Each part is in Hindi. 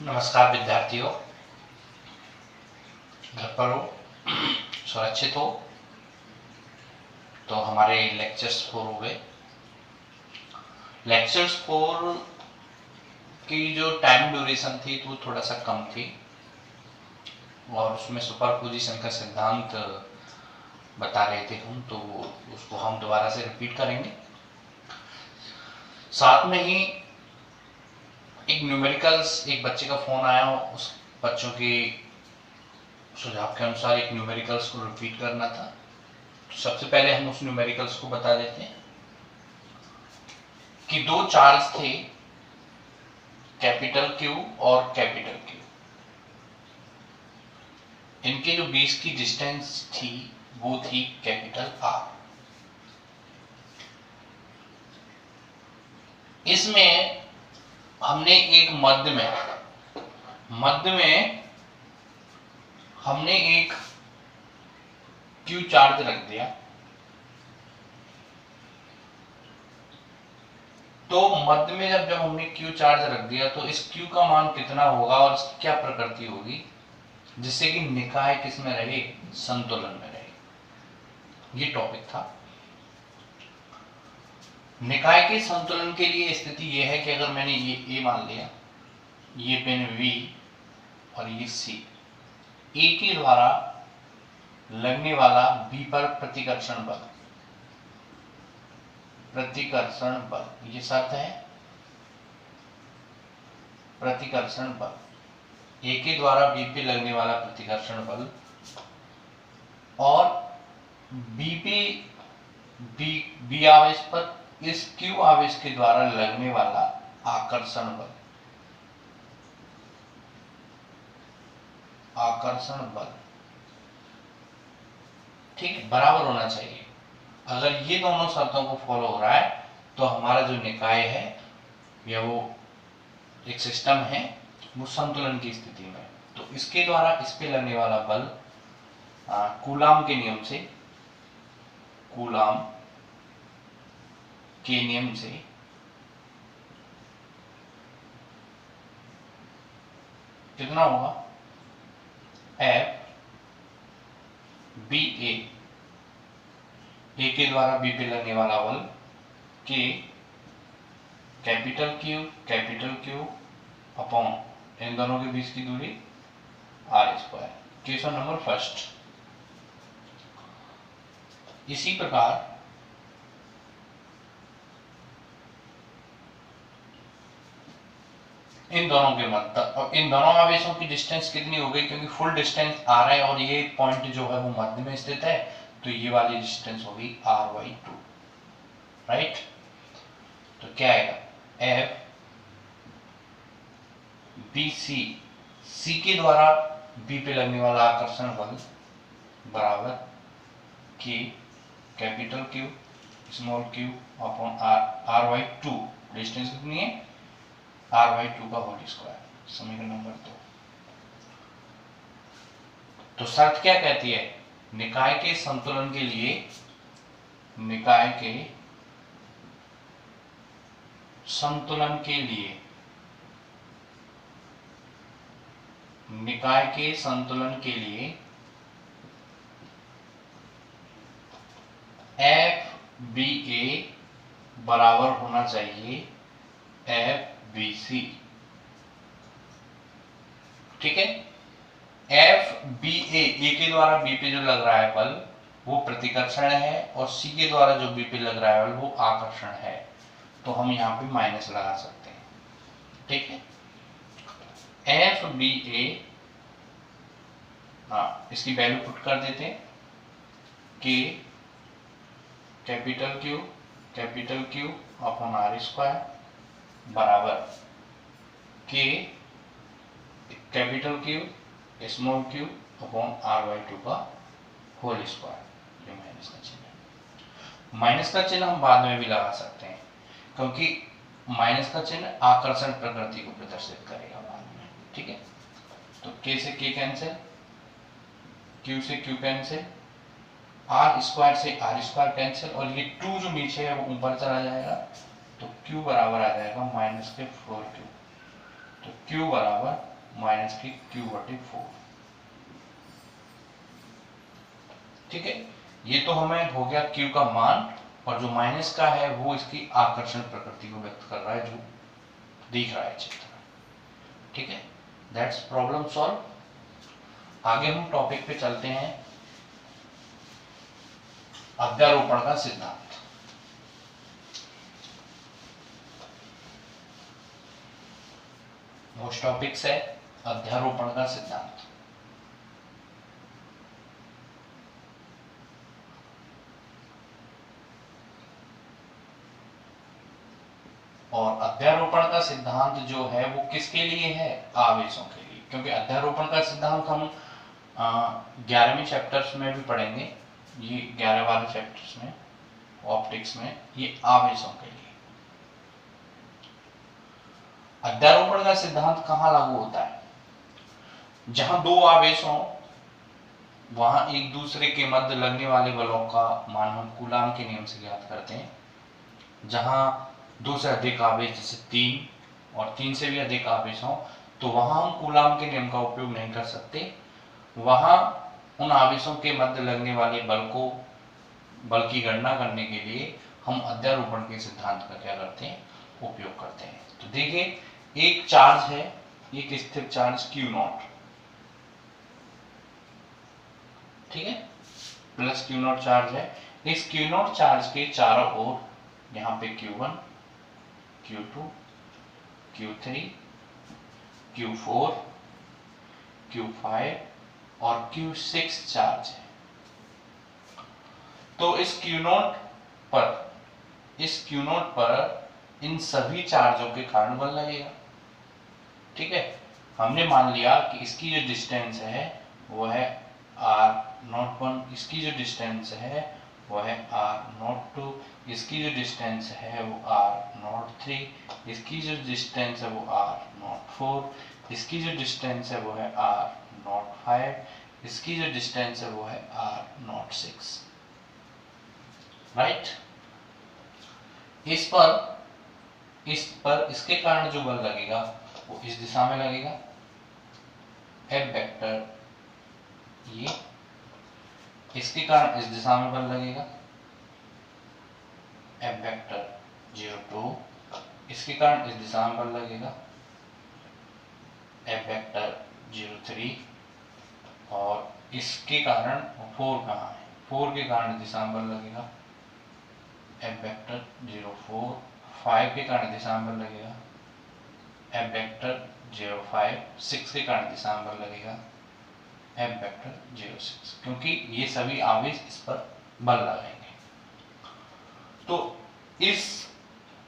नमस्कार विद्यार्थियों, घर पर हो, सुरक्षित हो। तो हमारे लेक्चर्स 4 हो गए। लेक्चर्स 4 की जो टाइम ड्यूरेशन थी वो थोड़ा सा कम थी और उसमें सुपरपोजिशन का सिद्धांत बता रहे थे हम, तो उसको हम दोबारा से रिपीट करेंगे। साथ में ही एक न्यूमेरिकल्स, एक बच्चे का फोन आया, उस बच्चों के सुझाव के अनुसार एक न्यूमेरिकल्स को रिपीट करना था। तो सबसे पहले हम उस न्यूमेरिकल्स को बता देते हैं कि दो चार्ज थे, कैपिटल क्यू और कैपिटल क्यू। इनके जो बीच की डिस्टेंस थी वो थी कैपिटल आर। इसमें हमने एक मध्य में हमने एक क्यू चार्ज रख दिया। तो मध्य में जब हमने क्यू चार्ज रख दिया तो इस क्यू का मान कितना होगा और इसकी क्या प्रकृति होगी, जिससे कि निकाय किस में रहे, संतुलन में रहे। ये टॉपिक था। निकाय के संतुलन के लिए स्थिति यह है कि अगर मैंने ये ए मान लिया, ये पेन V और ये C, ए के द्वारा लगने वाला B पर प्रतिकर्षण बल, ये शर्त है। प्रतिकर्षण बल, ए के द्वारा बी पे लगने वाला प्रतिकर्षण बल और बी आवेश पर इस क्यू आवेश के द्वारा लगने वाला आकर्षण बल, ठीक, बराबर होना चाहिए। अगर ये दोनों शर्तों को फॉलो हो रहा है तो हमारा जो निकाय है या वो एक सिस्टम है वो संतुलन की स्थिति में। तो इसके द्वारा इस पे लगने वाला बल कूलाम के नियम से कितना होगा, F बी ए के द्वारा बी पे लगने वाला बल के कैपिटल क्यू अपॉन इन दोनों के बीच की दूरी r square. Question number first. इसी प्रकार इन दोनों के मध्य, और इन दोनों आवेशों की डिस्टेंस कितनी हो गई, क्योंकि फुल डिस्टेंस आर है और ये पॉइंट जो है वो मध्य में स्थित है, तो ये वाली डिस्टेंस होगी r/2, राइट। तो क्या आएगा, F BC के द्वारा B पे लगने वाला आकर्षण बल बराबर K capital Q small q upon r/2। Distance कितनी है, r/2 का होल स्क्वायर। समीकरण नंबर 2। तो शर्त क्या कहती है, निकाय के संतुलन के लिए, निकाय के संतुलन के लिए FBA बराबर होना चाहिए FBC, ठीक है। FBA, ए के द्वारा बी पे जो लग रहा है बल वो प्रतिकर्षण है और सी के द्वारा जो बी पे लग रहा है बल वो आकर्षण है। तो हम यहाँ पे माइनस लगा सकते हैं, ठीक है। FBA, इसकी वैल्यू पुट कर देते हैं कि capital Q upon r square बराबर के capital Q small q upon r/2 का होल स्क्वायर। ये माइनस का चिन्ह है। माइनस का चिन्ह हम बाद में भी लगा सकते हैं, क्योंकि माइनस का चिन्ह आकर्षण प्रकृति को प्रदर्शित करेगा बाद में, ठीक है। तो k से k कैंसिल, q से q कैंसिल, r स्क्वायर से r स्क्वायर कैंसिल, और ये 2 जो नीचे है वो ऊपर चला जाएगा, तो q बराबर आ जाएगा -4q। तो q बराबर माइनस की क्यू बटे 4। ठीक है, ये तो हमें हो गया क्यू का मान, और जो माइनस का है वो इसकी आकर्षण प्रकृति को व्यक्त कर रहा है जो दिख रहा है चित्र में। ठीक है, दैट्स प्रॉब्लम सॉल्व। आगे हम टॉपिक पे चलते हैं, अध्यारोपण का सिद्धांत। मोस्ट टॉपिक्स है अध्यारोपण का सिद्धांत। और अध्यारोपण का सिद्धांत जो है वो किसके लिए है? आवेशों के लिए, क्योंकि अध्यारोपण का सिद्धांत हम 11वीं चैप्टर्स में भी पढ़ेंगे, ये 11-12 चैप्टर्स में ऑप्टिक्स में, ये आवेशों के लिए। अध्यारोपण का सिद्धांत कहां लागू होता है? जहां दो आवेश हों वहां एक दूसरे के मध्य लगने वाले बलों का मान हम कूलाम के नियम से ज्ञात करते हैं। जहां 2 से अधिक आवेश, जैसे 3 और 3 से भी अधिक आवेश हों, तो वहां हम कूलाम के नियम का उपयोग नहीं कर सकते। वहां उन आवेशों के मध्य लगने वाले बल की गणना करने के लिए हम अध्यारोपण के सिद्धांत का क्या करते हैं? उपयोग करते हैं। तो देखिए, एक चार्ज है, एक स्थिर चार्ज Q0, ठीक है, प्लस Q0 चार्ज है। इस Q0 चार्ज के चारों ओर यहाँ पे Q1, Q2, Q3, Q4, Q5 और Q6 चार्ज है। तो इस Q0 पर इन सभी चार्जों के कारण बल लगेगा। ठीक है, हमने मान लिया कि इसकी जो डिस्टेंस है वो है r01, इसकी जो डिस्टेंस है वो है r02, इसकी जो डिस्टेंस है वो r03, इसकी जो डिस्टेंस है वो r04, इसकी जो डिस्टेंस है वो है r05, इसकी जो डिस्टेंस है वो है r06। राइट, इसके कारण जो बल लगेगा वो इस दिशा में लगेगा, F वेक्टर ये, इसके कारण इस दिशा में बल लगेगा, F वेक्टर 02, इसके कारण इस दिशा में बल लगेगा, F वेक्टर 03, और इसके कारण 4 कहाँ है? 4 के कारण दिशा में बल लगेगा, F वेक्टर 04, 5 के कारण दिशा में बल लगेगा, F वेक्टर 05, 6 के कारण दिशा में बल लगेगा, F वेक्टर 06, क्योंकि ये सभी आवेश इस पर बल लगाएंगे। तो इस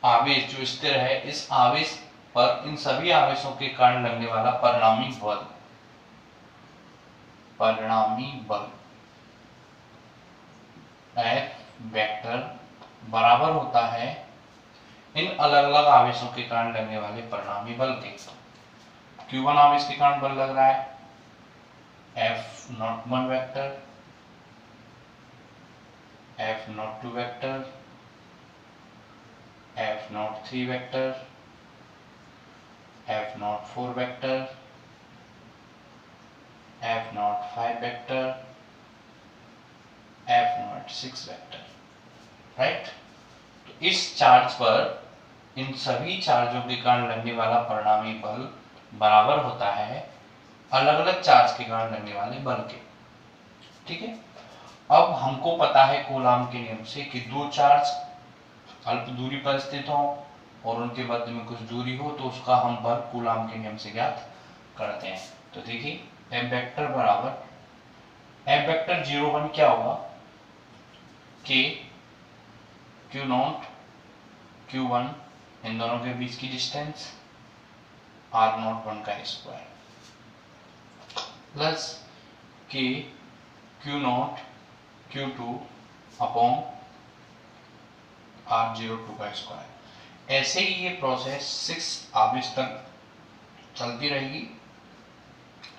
आवेश जो स्थिर है, इस आवेश पर इन सभी आवेशों के कारण लगने वाला परिणामी बल F वेक्टर बराबर होता है इन अलग अलग आवेशों के कारण लगने वाले परिणामी बल के। Q1 आवेश के कारण बल लग रहा है F01 vector, F02 vector, F03 vector, F04 vector, F05 vector, F06 vector. Right, तो इस चार्ज पर इन सभी चार्जों के कारण लगने वाला परिणामी बल बराबर होता है अलग अलग चार्ज के कारण लगने वाले बल के। ठीक है, अब हमको पता है कूलाम के नियम से कि दो चार्ज अल्प दूरी पर स्थित हो और उनके मध्य में कुछ दूरी हो तो उसका हम बल कूलाम के नियम से ज्ञात करते हैं। तो देखिए, F वेक्टर बराबर F वेक्टर 01 क्या होगा? K Q0 Q1 इन दोनों के बीच की डिस्टेंस R01 का square plus K Q0 Q2 upon R02 का स्क्वायर। ऐसे ही ये प्रोसेस 6 आवेश तक चलती रहेगी।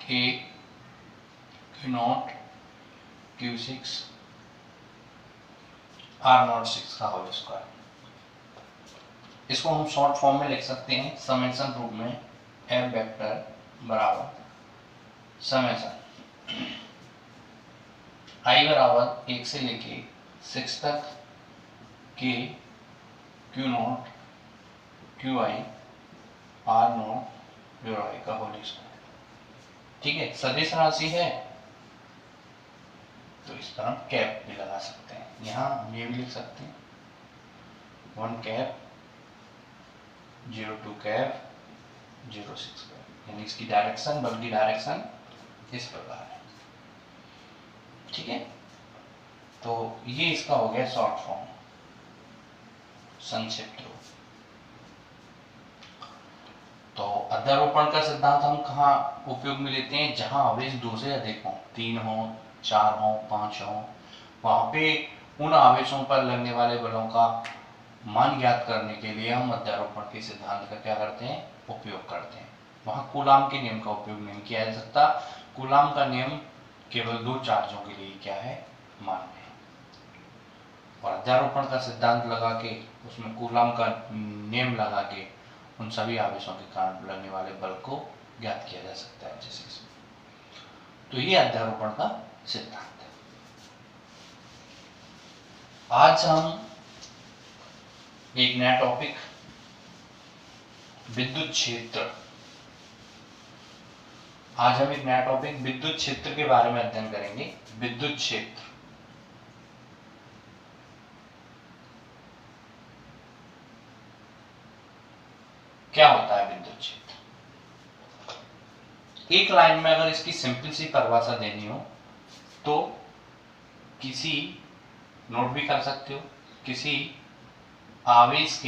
K Q0 Q6 R06 का होल स्क्वायर। इसको हम शॉर्ट फॉर्म में लिख सकते हैं समेशन रूप में F वेक्टर बराबर समेशन i बराबर 1 से लेके 6 तक के Q not Q I R not जो आई का होल स्क्वायर। ठीक है, सदिश राशि है तो इस पर हम कैप भी लगा सकते हैं। यहाँ हम ये भी लिख सकते हैं 1 कैप 02 कैप 06 कैप, यानी इसकी डायरेक्शन, बल की डायरेक्शन इस प्रकार है। ठीक है, तो ये इसका हो गया शॉर्ट फॉर्म, संक्षिप्त रूप। तो अध्यारोपण का सिद्धांत हम कहाँ उपयोग में लेते हैं? जहां आवेश 2 से अधिक हो, 3 हो, 4 हो, 5 हो, वहां पे उन आवेशों पर लगने वाले बलों का मान ज्ञात करने के लिए हम अध्यारोपण के सिद्धांत का क्या करते हैं? उपयोग करते हैं। वहां कूलाम के नियम का उपयोग नहीं किया जा सकता। कूलाम का नियम केवल 2 चार्जों के लिए क्या है? मान्य है। और अध्यारोपण का सिद्धांत लगा के, उसमें कूलाम का नियम लगा के उन सभी आवेशों के कारण लगने वाले बल को ज्ञात किया जा सकता है, जैसे इसमें। तो ये अध्यारोपण का सिद्धांत है। आज हम एक नया टॉपिक विद्युत क्षेत्र, आज हम एक नया टॉपिक विद्युत क्षेत्र के बारे में अध्ययन करेंगे। विद्युत क्षेत्र क्या होता है? विद्युत क्षेत्र एक लाइन में अगर इसकी सिंपल सी परिभाषा देनी हो तो किसी, नोट भी कर सकते हो, किसी आवेश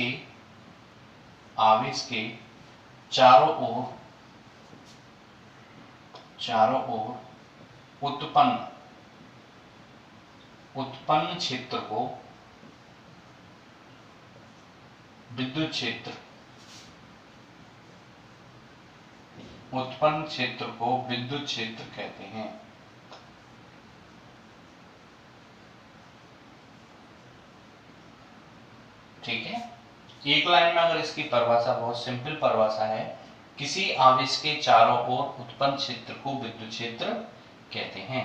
के चारों ओर उत्पन्न क्षेत्र को विद्युत क्षेत्र, उत्पन्न क्षेत्र को विद्युत क्षेत्र कहते हैं। ठीक है, एक लाइन में अगर इसकी परिभाषा, बहुत सिंपल परिभाषा है, किसी आवेश के चारों ओर उत्पन्न क्षेत्र को विद्युत क्षेत्र कहते हैं।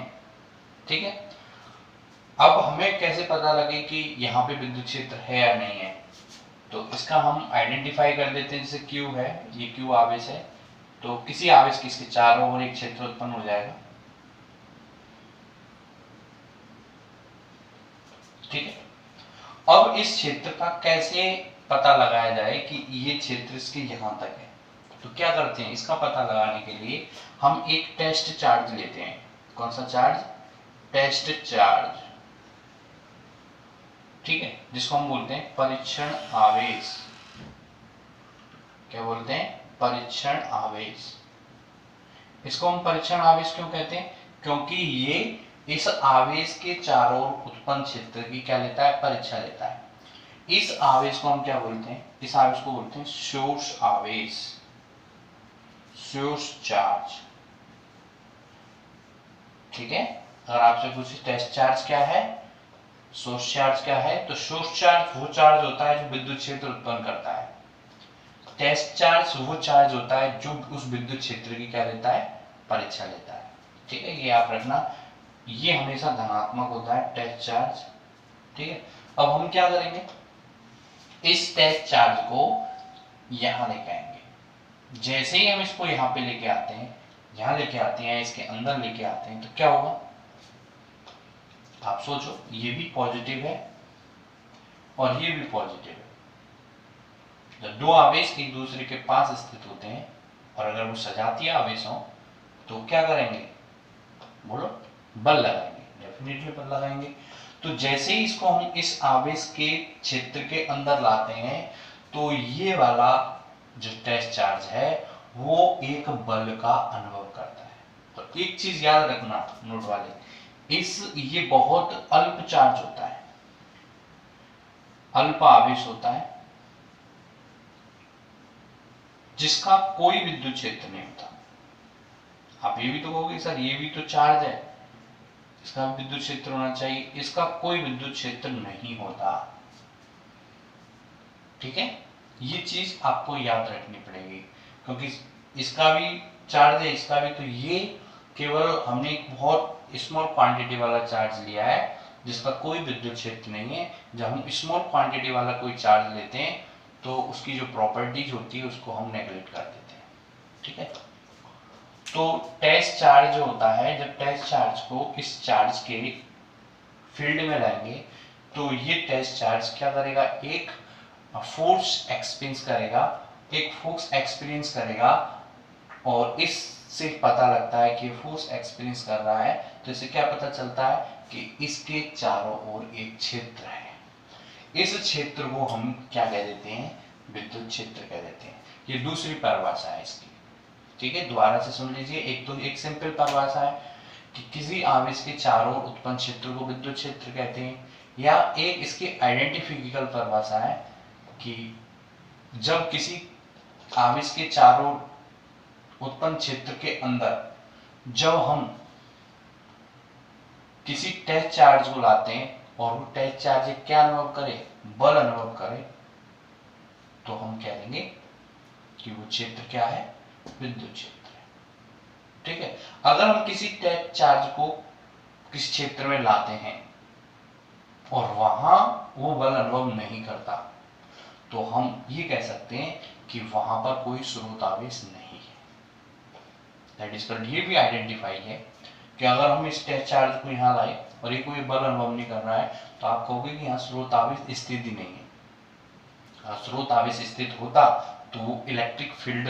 ठीक है, अब हमें कैसे पता लगे कि यहाँ पे विद्युत क्षेत्र है या नहीं है? तो इसका हम आइडेंटिफाई कर देते हैं। जैसे Q है, ये Q आवेश है, तो किसी आवेश के इसके चारों ओर एक क्षेत्र उत्पन्न हो जाएगा। ठीक है, अब इस क्षेत्र का कैसे पता लगाया जाए कि ये क्षेत्र इसके यहां तक है? तो क्या करते हैं, इसका पता लगाने के लिए हम एक टेस्ट चार्ज लेते हैं। कौन सा चार्ज? Test charge. ठीक है, जिसको हम बोलते हैं परीक्षण आवेश। क्या बोलते हैं? परीक्षण आवेश। इसको हम परीक्षण आवेश क्यों कहते हैं? क्योंकि ये इस आवेश के चारों ओर उत्पन्न क्षेत्र की क्या लेता है? परीक्षा लेता है। इस आवेश को हम क्या बोलते हैं? इस आवेश को बोलते हैं सोर्स आवेश, सोर्स चार्ज। ठीक है, अगर आपसे पूछे टेस्ट चार्ज क्या है, सोर्स चार्ज क्या है, तो सोर्स चार्ज वो चार्ज होता है जो विद्युत क्षेत्र उत्पन्न करता है। टेस्ट चार्ज वो चार्ज होता है जो उस विद्युत क्षेत्र की क्या लेता है? परीक्षा लेता है। ठीक है, ये आप रखना, ये हमेशा धनात्मक होता है टेस्ट चार्ज। ठीक है, अब हम क्या करेंगे, इस टेस्ट चार्ज को यहां लेके आएंगे। जैसे ही हम इसको यहां पे लेके आते हैं, यहां लेके आते हैं, इसके अंदर लेके आते हैं, तो क्या होगा? आप सोचो, ये भी पॉजिटिव है और ये भी पॉजिटिव है। जब दो आवेश एक दूसरे के पास स्थित होते हैं और अगर वो सजातीय आवेश हो तो क्या करेंगे? बोलो, बल लगाएंगे, डेफिनेटली बल लगाएंगे। तो जैसे ही इसको हम इस आवेश के क्षेत्र के अंदर लाते हैं तो ये वाला जो टेस्ट चार्ज है वो एक बल का अनुभव करता है। तो एक चीज याद रखना नोट वाले, ये बहुत अल्प चार्ज होता है, अल्प आवेश होता है, जिसका कोई विद्युत क्षेत्र नहीं होता। आप ये भी तो कहोगे सर ये भी तो चार्ज है, इसका विद्युत क्षेत्र होना चाहिए, इसका कोई विद्युत क्षेत्र नहीं होता। ठीक है, ये चीज आपको याद रखनी पड़ेगी, क्योंकि इसका भी चार्ज है इसका भी, तो ये केवल हमने एक बहुत स्मॉल क्वांटिटी वाला चार्ज लिया है जिसका कोई विद्युत क्षेत्र नहीं है। जब हम स्मॉल क्वांटिटी वाला कोई चार्ज लेते हैं तो उसकी जो प्रॉपर्टीज होती है उसको हम नेगलेक्ट कर देते हैं, ठीक है। तो टेस्ट चार्ज जो होता है, जब टेस्ट चार्ज को इस चार्ज के फील्ड में लाएंगे तो ये टेस्ट चार्ज क्या करेगा, एक फोर्स एक्सपीरियंस करेगा, और इससे पता लगता है कि फोर्स एक्सपीरियंस कर रहा है, तो इससे क्या पता चलता है कि इसके चारों ओर एक क्षेत्र है। इस क्षेत्र को हम क्या कह देते हैं, विद्युत क्षेत्र कह देते हैं। ये दूसरी परिभाषा है इसकी, ठीक है। दोबारा से सुन लीजिए, एक तो एक सिंपल परिभाषा है कि किसी आवेश के चारों ओर उत्पन्न क्षेत्र को विद्युत क्षेत्र कहते हैं, या एक इसकी आइडेंटिफिकल परिभाषा है कि जब किसी आवेश के चारों उत्पन्न क्षेत्र के अंदर जब हम किसी टेस्ट चार्ज को लाते हैं और वो टेस्ट चार्ज क्या अनुभव करे, बल अनुभव करे, तो हम कह देंगे कि वो क्षेत्र क्या है, विद्युत क्षेत्र है, ठीक है। अगर हम किसी टेस्ट चार्ज को किसी क्षेत्र में लाते हैं और वहां वो बल अनुभव नहीं करता, तो हम ये कह सकते हैं कि वहां पर कोई स्रोत आवेश नहीं है। दैट इज कॉल्ड, ये भी आइडेंटिफाई है कि अगर हम इस टेस्ट चार्ज को यहाँ लाए और ये कोई बल अनुभव नहीं कर रहा है तो आप कहोगे कि यहाँ स्रोत आवेश स्थिति नहीं है। अगर स्रोत आवेश स्थित होता तो वो इलेक्ट्रिक फील्ड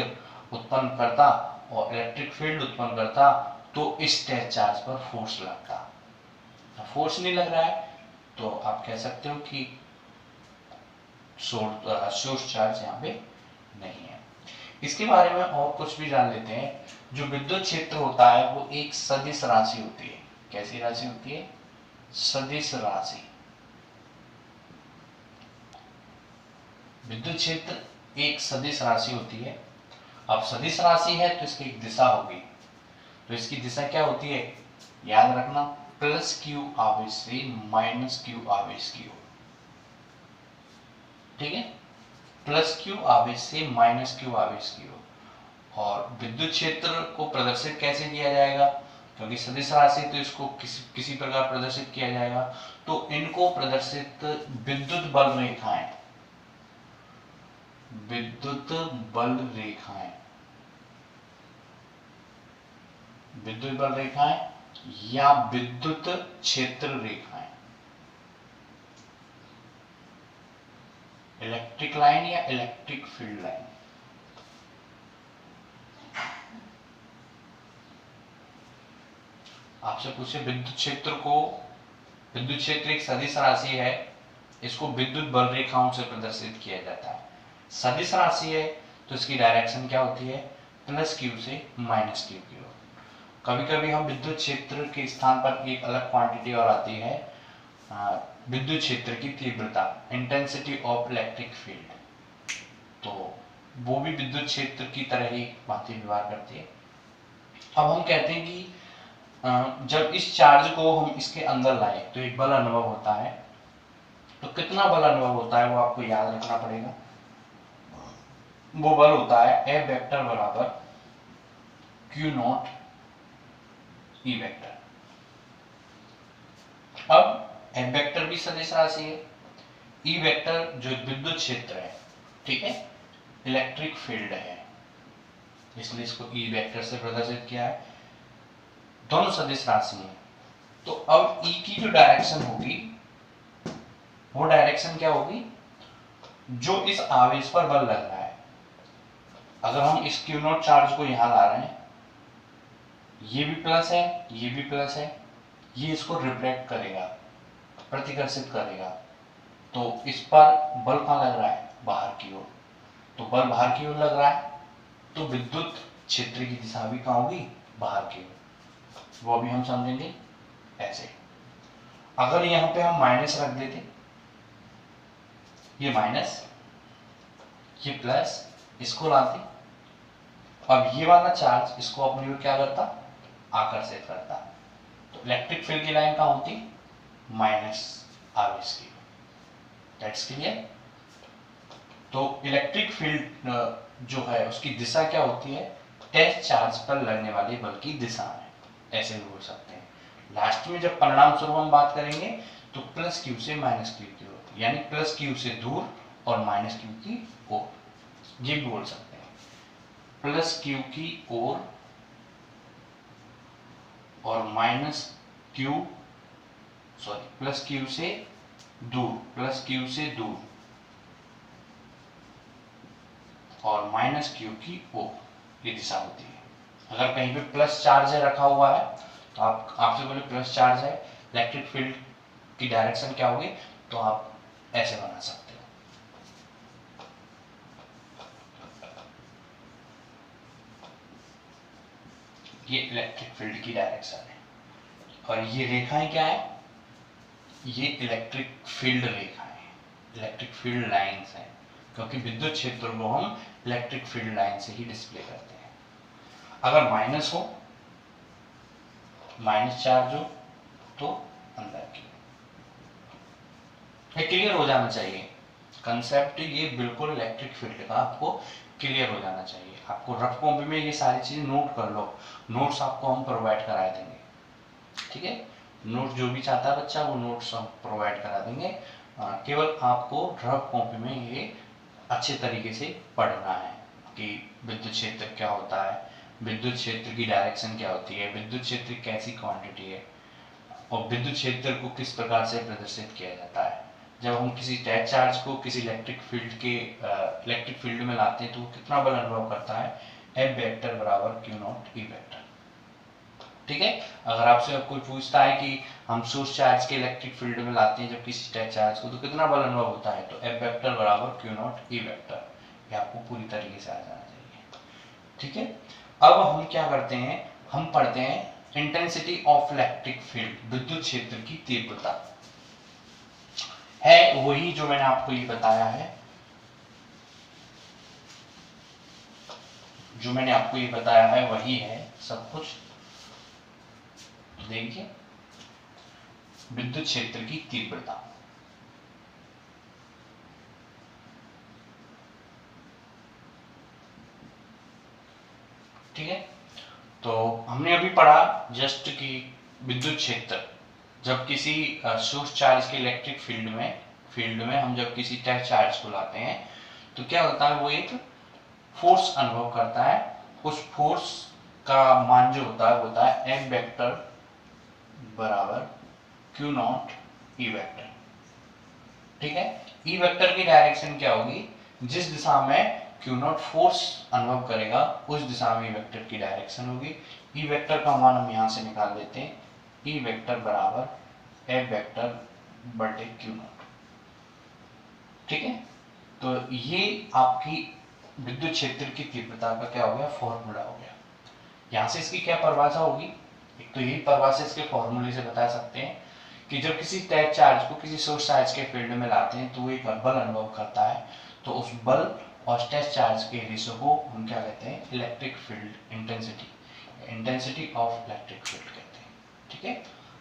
उत्पन्न करता, और इलेक्ट्रिक फील्ड उत्पन्न करता तो इस टेस्ट चार्ज पर फोर्स लगता। फोर्स नहीं लग रहा है तो आप कह सकते हो कि सोर्स चार्ज यहाँ पे नहीं है। इसके बारे में और कुछ भी जान लेते हैं। जो विद्युत क्षेत्र होता है वो एक सदिश राशि होती है। कैसी राशि होती है, सदिश राशि। विद्युत क्षेत्र एक सदिश राशि होती है। अब सदिश राशि है तो इसकी एक दिशा होगी, तो इसकी दिशा क्या होती है, याद रखना, प्लस क्यू आवेश से माइनस क्यू आवेश की ओर, ठीक है। प्लस क्यू आवेश से माइनस क्यू आवेश की ओर। और विद्युत क्षेत्र को प्रदर्शित कैसे किया जाएगा, क्योंकि सदिश राशि तो इसको किसी प्रकार प्रदर्शित किया जाएगा, तो इनको प्रदर्शित विद्युत बल रेखाएं, विद्युत बल रेखाएं, विद्युत बल रेखाएं या विद्युत क्षेत्र रेखाएं, इलेक्ट्रिक लाइन या इलेक्ट्रिक फील्ड लाइन। आपसे पूछे विद्युत क्षेत्र को, विद्युत क्षेत्र एक सदिश राशि है, इसको विद्युत बल रेखाओं से प्रदर्शित किया जाता है। सदिश राशि है तो इसकी डायरेक्शन क्या होती है, प्लस क्यू से माइनस क्यू की ओर। कभी कभी हम विद्युत क्षेत्र के स्थान पर एक अलग क्वांटिटी और आती है, विद्युत क्षेत्र की तीव्रता, इंटेंसिटी ऑफ इलेक्ट्रिक फील्ड, तो वो भी विद्युत क्षेत्र की तरह ही भांति व्यवहार करती है। अब हम कहते हैं कि जब इस चार्ज को हम इसके अंदर लाए तो एक बल अनुभव होता है, तो कितना बल अनुभव होता है वो आपको याद रखना पड़ेगा। वो बल होता है F वेक्टर बराबर Q नॉट E वेक्टर। अब F वेक्टर भी सदिश राशि है, E वेक्टर जो विद्युत क्षेत्र है, ठीक है, इलेक्ट्रिक फील्ड है, इसलिए इसको E वेक्टर से प्रदर्शित किया है। दोनों सदिश राशि हैं। तो अब E की जो डायरेक्शन होगी वो डायरेक्शन क्या होगी, जो इस आवेश पर बल लग रहा है। अगर हम इस Q नॉट चार्ज को यहां ला रहे हैं, ये भी प्लस है, ये भी प्लस है, ये इसको रिफ्लेक्ट करेगा, प्रतिकर्षित करेगा, तो इस पर बल कहां लग रहा है, बाहर की ओर। तो बल बाहर की ओर लग रहा है तो विद्युत क्षेत्र की दिशा भी कहां होगी, बाहर की ओर। वो भी हम समझेंगे ऐसे। अगर यहां पे हम माइनस रख देते, ये माइनस, ये प्लस, इसको लाते, अब ये वाला चार्ज इसको अपनी ओर क्या करता, आकर्षित करता, तो इलेक्ट्रिक फील्ड की लाइन कहां होती, माइनस आवेश की। That's clear. तो इलेक्ट्रिक फील्ड जो है उसकी दिशा क्या होती है, टेस्ट चार्ज पर लगने वाले बल की दिशा में, ऐसे भी बोल सकते हैं। लास्ट में जब परिणाम स्वरूप हम बात करेंगे तो प्लस क्यू से माइनस क्यू की ओर, यानी प्लस क्यू से दूर और माइनस क्यू की ओर, ये भी बोल सकते हैं। प्लस क्यू की ओर और minus Q, sorry plus Q से दूर, प्लस क्यू से दूर और माइनस क्यू की ओर, ये दिशा होती है। अगर कहीं पे प्लस चार्ज है रखा हुआ है तो आपसे बोले प्लस चार्ज है, इलेक्ट्रिक फील्ड की डायरेक्शन क्या होगी, तो आप ऐसे बना सकते हो। ये इलेक्ट्रिक फील्ड की डायरेक्शन है और ये रेखाएं क्या है, ये इलेक्ट्रिक फील्ड रेखाएं, इलेक्ट्रिक फील्ड लाइंस हैं, क्योंकि विद्युत क्षेत्र को हम इलेक्ट्रिक फील्ड लाइन से ही डिस्प्ले करते हैं। अगर माइनस हो, माइनस चार्ज हो तो अंदर की। ये क्लियर हो जाना चाहिए कंसेप्ट, ये बिल्कुल इलेक्ट्रिक फील्ड का आपको क्लियर हो जाना चाहिए। आपको रफ कॉपी में ये सारी चीजें नोट कर लो, नोट्स आपको हम प्रोवाइड करा देंगे, ठीक है। नोट जो भी चाहता है बच्चा वो नोट्स हम प्रोवाइड करा देंगे, केवल आपको रफ कॉपी में ये अच्छे तरीके से पढ़ना है कि विद्युत क्षेत्र क्या होता है, विद्युत क्षेत्र की डायरेक्शन क्या होती है, विद्युत क्षेत्र कैसी क्वांटिटी है और विद्युत क्षेत्र को किस प्रकार से प्रदर्शित किया जाता है। जब हम किसी टैच चार्ज को किसी इलेक्ट्रिक फील्ड में लाते हैं तो वो कितना बल अनुभव करता है, F वेक्टर बराबर Q नॉट E वेक्टर, ठीक है। अगर आपसे कोई पूछता है कि हम सोर्स चार्ज के इलेक्ट्रिक फील्ड में लाते हैं जब किसी टैच चार्ज को तो कितना बल अनुभव होता है, तो F वेक्टर बराबर Q नॉट E वेक्टर, ये आपको पूरी तरीके से आ जाना चाहिए, ठीक है। अब हम क्या करते हैं, हम पढ़ते हैं इंटेंसिटी ऑफ इलेक्ट्रिक फील्ड, विद्युत क्षेत्र की तीव्रता है वही जो मैंने आपको ये बताया है, जो मैंने आपको ये बताया है वही है सब कुछ। देखिए विद्युत क्षेत्र की तीव्रता, ठीक है। तो हमने अभी पढ़ा जस्ट कि विद्युत क्षेत्र जब किसी सोर्स चार्ज के इलेक्ट्रिक फील्ड में हम जब किसी टैच चार्ज को लाते हैं तो क्या होता है, वो एक फोर्स अनुभव करता है। उस फोर्स का मान जो होता है वो होता है F वेक्टर बराबर Q नॉट E वेक्टर, ठीक है। E वेक्टर की डायरेक्शन क्या होगी, जिस दिशा में Q नॉट फोर्स अनुभव करेगा उस दिशा में E वेक्टर की डायरेक्शन होगी। E वेक्टर का मान हम यहां से निकाल लेते हैं, E वेक्टर बराबर F वेक्टर बटे Q नॉट, ठीक है। तो ये आपकी विद्युत क्षेत्र की तीव्रता का क्या हो गया, फॉर्मूला हो गया। यहां से इसकी क्या परिभाषा होगी, एक तो यही परिभाषा इसके फॉर्मूले से बता सकते हैं कि जब किसी टैच चार्ज को किसी सोर्स चार्ज के फील्ड में लाते हैं तो वो एक बल अनुभव करता है, तो उस बल और टैच चार्ज के रेशो को हम क्या कहते हैं, electric field intensity, intensity of electric field कहते हैं, ठीक है।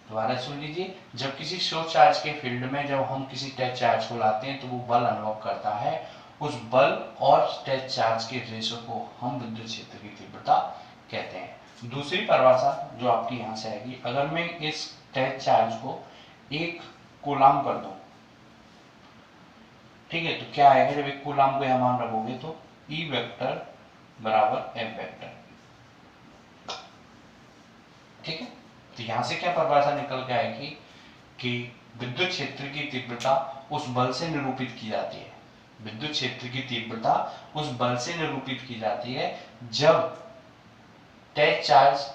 दोबारा सुन लीजिए, जब किसी सोर्स चार्ज के फील्ड में जब हम किसी टैच चार्ज को लाते हैं तो वो बल अनुभव करता है, उस बल और टैच चार्ज के रेशो को हम विद्युत क्षेत्र की तीव्रता कहते हैं। दूसरी परिभाषा जो आपकी यहां से आएगी, अगर मैं इस टैच चार्ज को 1 कूलाम कर दूं, ठीक है, तो क्या आएगा, जब 1 कूलाम को यहां मान रखोगे तो E वेक्टर बराबर F वेक्टर, ठीक है। तो यहां से क्या परिभाषा निकल के आएगी कि विद्युत क्षेत्र की तीव्रता उस बल से निरूपित की जाती है, विद्युत क्षेत्र की तीव्रता उस बल से निरूपित की जाती है जब टैच चार्ज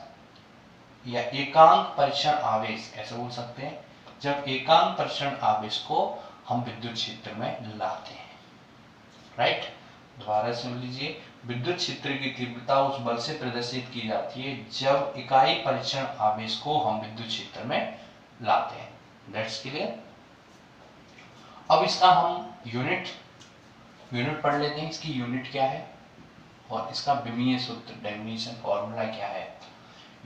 या एकांक परीक्षण आवेश, ऐसे बोल सकते हैं, जब एकांक परीक्षण आवेश को हम विद्युत क्षेत्र में लाते हैं, राइट। दोबारा सुन लीजिए, विद्युत क्षेत्र की तीव्रता उस बल से प्रदर्शित की जाती है जब इकाई परीक्षण आवेश को हम विद्युत क्षेत्र में लाते हैं, दैट्स क्लियर। अब इसका हम यूनिट पढ़ लेते हैं, इसकी यूनिट क्या है और इसका विमीय सूत्र, डेफिनेशन, फॉर्मूला क्या है।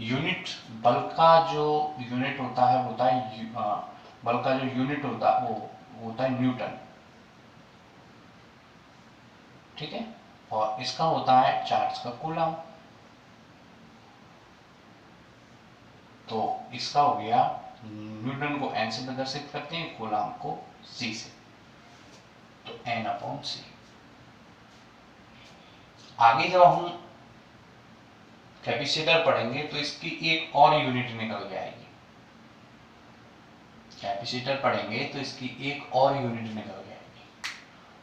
यूनिट, बल का जो यूनिट होता है वो होता है बल का जो यूनिट होता है वो होता है न्यूटन, ठीक है, और इसका होता है चार्ज का कूलम, तो इसका हो गया, न्यूटन को n से प्रदर्शित करते हैं, कूलाम को c से, तो n/c। आगे जब हम कैपेसिटर पढ़ेंगे तो इसकी एक और यूनिट निकल के आएगी। कैपेसिटर पढ़ेंगे तो इसकी एक और यूनिट निकल के आएगी,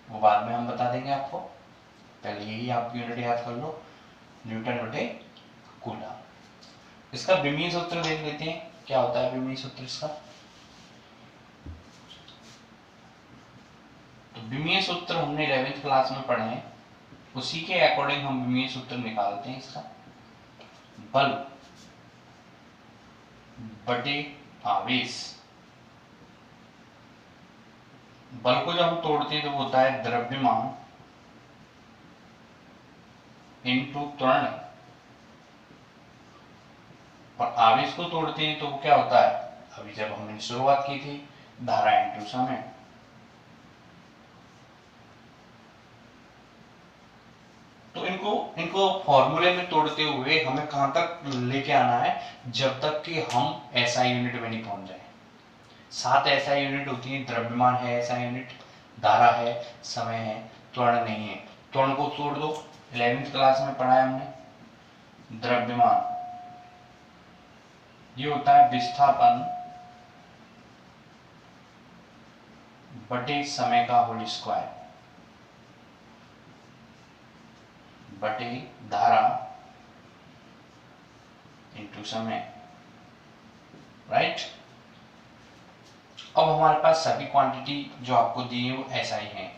वो बाद में हम बता देंगे आपको। पहले यही आप यूनिट याद कर लो, न्यूटन बटे कूलम। इसका विमीय सूत्र देख लेते हैं, क्या होता है विमीय सूत्र इसका। तो विमीय सूत्र हमने 11th क्लास में पढ़े हैं, उसी के अकॉर्डिंग हम विमीय सूत्र निकालते हैं इसका। बल बटे आवेश, बल को जब हम तोड़ते हैं तो वो होता है द्रव्यमान इनटू त्वरण, और आवेश को तोड़ते हैं तो वो क्या होता है, अभी जब हमने शुरुआत की थी, धारा इनटू समय। तो इनको फॉर्मूले में तोड़ते हुए हमें कहां तक लेके आना है, जब तक कि हम एसआई यूनिट में नहीं पहुंच जाए। 7 एसआई यूनिट होती है, द्रव्यमान है एसआई यूनिट, धारा है, समय है, त्वरण नहीं है। त्वरण को तोड़ दो, 11th क्लास में पढ़ा है हमने। द्रव्यमान ये होता है विस्थापन बटे समय का होल स्क्वायर बटे धारा इंटू समय, राइट। अब हमारे पास सभी क्वांटिटी जो आपको दी है वो ऐसा ही है।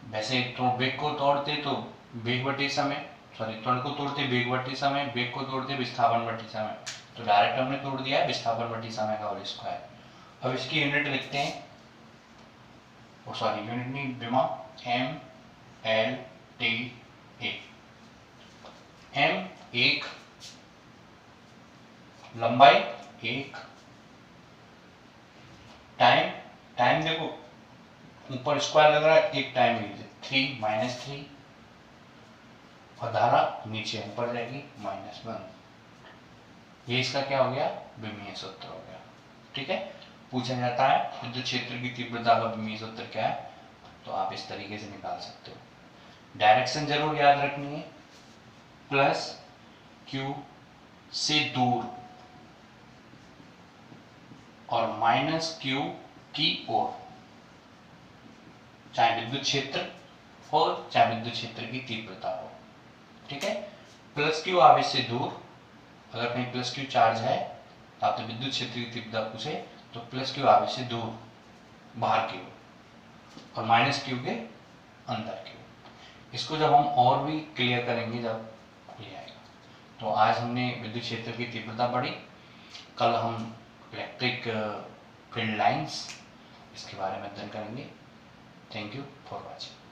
वैसे तो वेग को तोड़ते तो वेग बटे समय, सॉरी त्वरण को तोड़ते वेग बटे समय, वेग को तोड़ते विस्थापन बटे समय, तो डायरेक्ट हमने तोड़ दिया है विस्थापन बटे समय का होल स्क्वायर। अब इसकी यूनिट लिखते हैं, वो सॉरी यूनिट नहीं, विमा, M L T A. M 1, लंबाई 1, टाइम देखो ऊपर स्क्वायर लग रहा है, एक टाइम 3 -3, और धारा नीचे ऊपर जाएगी -1। ये इसका क्या हो गया, विमीय सूत्र हो गया। ठीक है, पूछा जाता है विद्युत क्षेत्र की तीव्रता का विमीय सूत्र क्या है, तो आप इस तरीके से निकाल सकते हो। डायरेक्शन जरूर याद रखनी है, प्लस क्यू से दूर और माइनस क्यू की ओर, चाहे विद्युत क्षेत्र हो चाहे विद्युत क्षेत्र की तीव्रता हो। ठीक है, प्लस क्यू आवेश से दूर, अगर कहीं प्लस क्यू चार्ज है तो आपने विद्युत क्षेत्र की तीव्रता पूछे, तो प्लस क्यू आवेश से दूर बाहर की ओर और माइनस क्यू के अंदर की ओर। इसको जब हम और भी क्लियर करेंगे जब ये आएगा। तो आज हमने विद्युत क्षेत्र की तीव्रता पढ़ी, कल हम इलेक्ट्रिक फील्ड लाइंस इसके बारे में अध्ययन करेंगे। Thank you for watching.